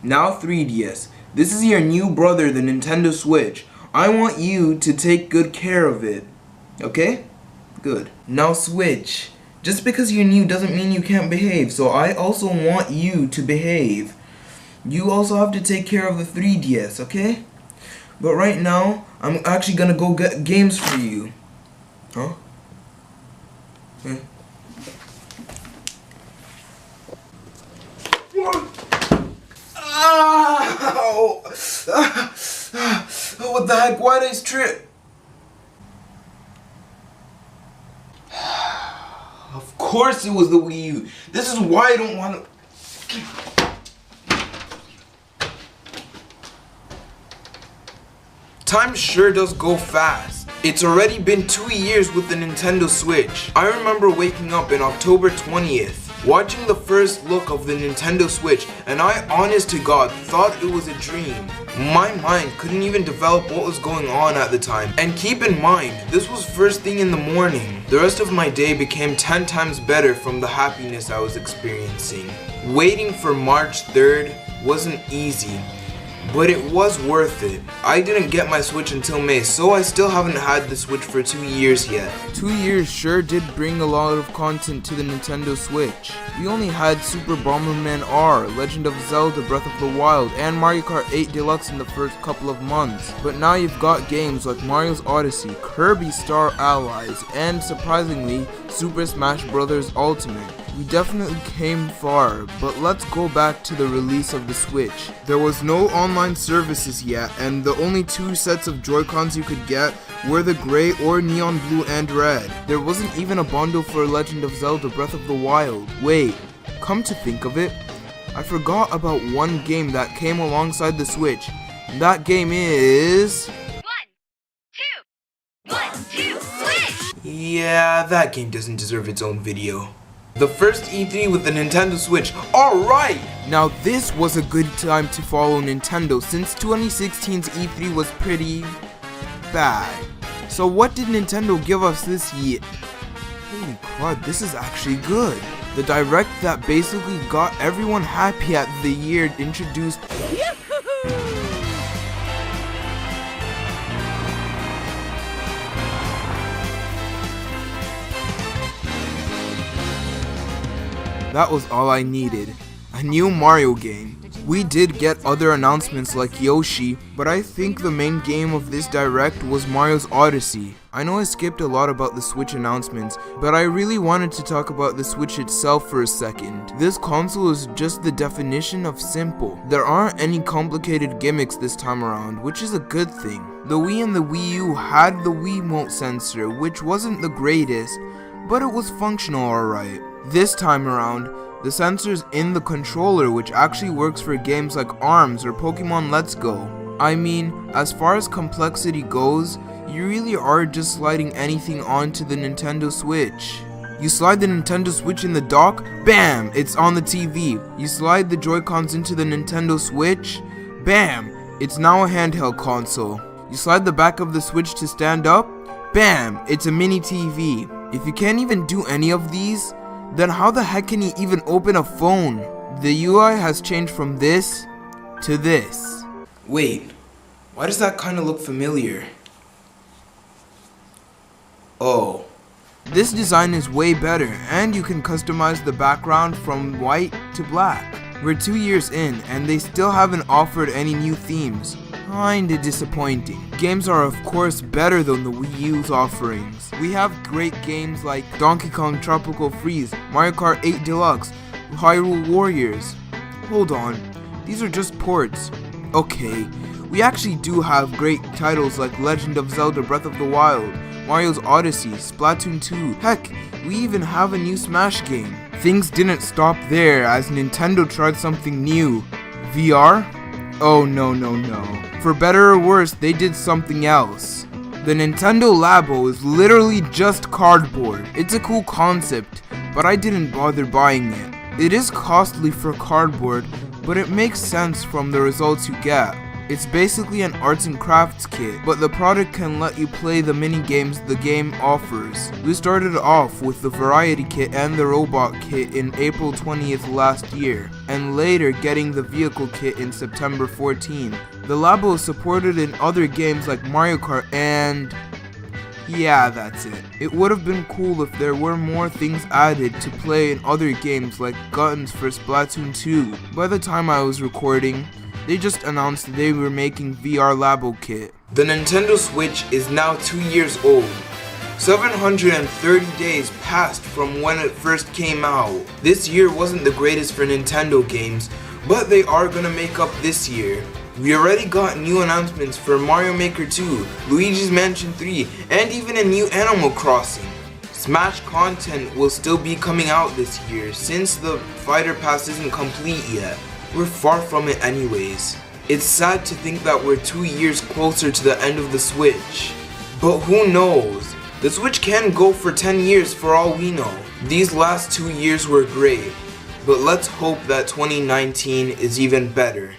Now 3DS. This is your new brother, the Nintendo Switch. I want you to take good care of it. Okay? Good. Now Switch. Just because you're new doesn't mean you can't behave, so I also want you to behave. You also have to take care of the 3DS, okay? But right now, I'm actually gonna go get games for you. Huh? Okay. Ow! What the heck? Why did I trip? Of course it was the Wii U. This is why I don't want to... Time sure does go fast. It's already been 2 years with the Nintendo Switch. I remember waking up in October 20th, watching the first look of the Nintendo Switch, and I, honest to God, thought it was a dream. My mind couldn't even develop what was going on at the time. And keep in mind, this was first thing in the morning. The rest of my day became 10 times better from the happiness I was experiencing. Waiting for March 3rd wasn't easy, but it was worth it. I didn't get my Switch until May, so I still haven't had the Switch for 2 years yet. 2 years sure did bring a lot of content to the Nintendo Switch. We only had Super Bomberman R, Legend of Zelda Breath of the Wild, and Mario Kart 8 Deluxe in the first couple of months. But now you've got games like Mario's Odyssey, Kirby Star Allies, and surprisingly, Super Smash Bros. Ultimate. We definitely came far, but let's go back to the release of the Switch. There was no online services yet, and the only 2 sets of Joy-Cons you could get were the gray or neon blue and red. There wasn't even a bundle for Legend of Zelda Breath of the Wild. Wait, come to think of it, I forgot about one game that came alongside the Switch. And that game is... 1, 2, Switch! Yeah, that game doesn't deserve its own video. The first E3 with the Nintendo Switch. Alright! Now this was a good time to follow Nintendo since 2016's E3 was pretty bad. So what did Nintendo give us this year? Holy crud, this is actually good. The Direct that basically got everyone happy at the year introduced That was all I needed. A new Mario game. We did get other announcements like Yoshi, but I think the main game of this Direct was Mario's Odyssey. I know I skipped a lot about the Switch announcements, but I really wanted to talk about the Switch itself for a second. This console is just the definition of simple. There aren't any complicated gimmicks this time around, which is a good thing. The Wii and the Wii U had the Wiimote sensor, which wasn't the greatest, but it was functional alright. This time around, the sensor's in the controller, which actually works for games like ARMS or Pokemon Let's Go. I mean, as far as complexity goes, you really are just sliding anything onto the Nintendo Switch. You slide the Nintendo Switch in the dock, bam, it's on the TV. You slide the Joy-Cons into the Nintendo Switch, bam, it's now a handheld console. You slide the back of the Switch to stand up, bam, it's a mini TV. If you can't even do any of these, then how the heck can you even open a phone? The UI has changed from this to this. Wait, why does that kind of look familiar? Oh. This design is way better, and you can customize the background from white to black. We're 2 years in, and they still haven't offered any new themes. Kinda disappointing. Games are of course better than the Wii U's offerings. We have great games like Donkey Kong Tropical Freeze, Mario Kart 8 Deluxe, Hyrule Warriors. Hold on, these are just ports. Okay, we actually do have great titles like Legend of Zelda Breath of the Wild, Mario's Odyssey, Splatoon 2, heck, we even have a new Smash game. Things didn't stop there as Nintendo tried something new. VR? Oh no. For better or worse, they did something else. The Nintendo Labo is literally just cardboard. It's a cool concept, but I didn't bother buying it. It is costly for cardboard, but it makes sense from the results you get. It's basically an arts and crafts kit, but the product can let you play the mini games the game offers. We started off with the variety kit and the robot kit in April 20th last year, and later getting the vehicle kit in September 14. The Labo is supported in other games like Mario Kart and... yeah, that's it. It would have been cool if there were more things added to play in other games like Guns for Splatoon 2. By the time I was recording, they just announced they were making VR Labo kit. The Nintendo Switch is now 2 years old. 730 days passed from when it first came out. This year wasn't the greatest for Nintendo games, but they are gonna make up this year. We already got new announcements for Mario Maker 2, Luigi's Mansion 3, and even a new Animal Crossing. Smash content will still be coming out this year since the Fighter Pass isn't complete yet. We're far from it anyways. It's sad to think that we're 2 years closer to the end of the Switch. But who knows? The Switch can go for 10 years for all we know. These last 2 years were great, but let's hope that 2019 is even better.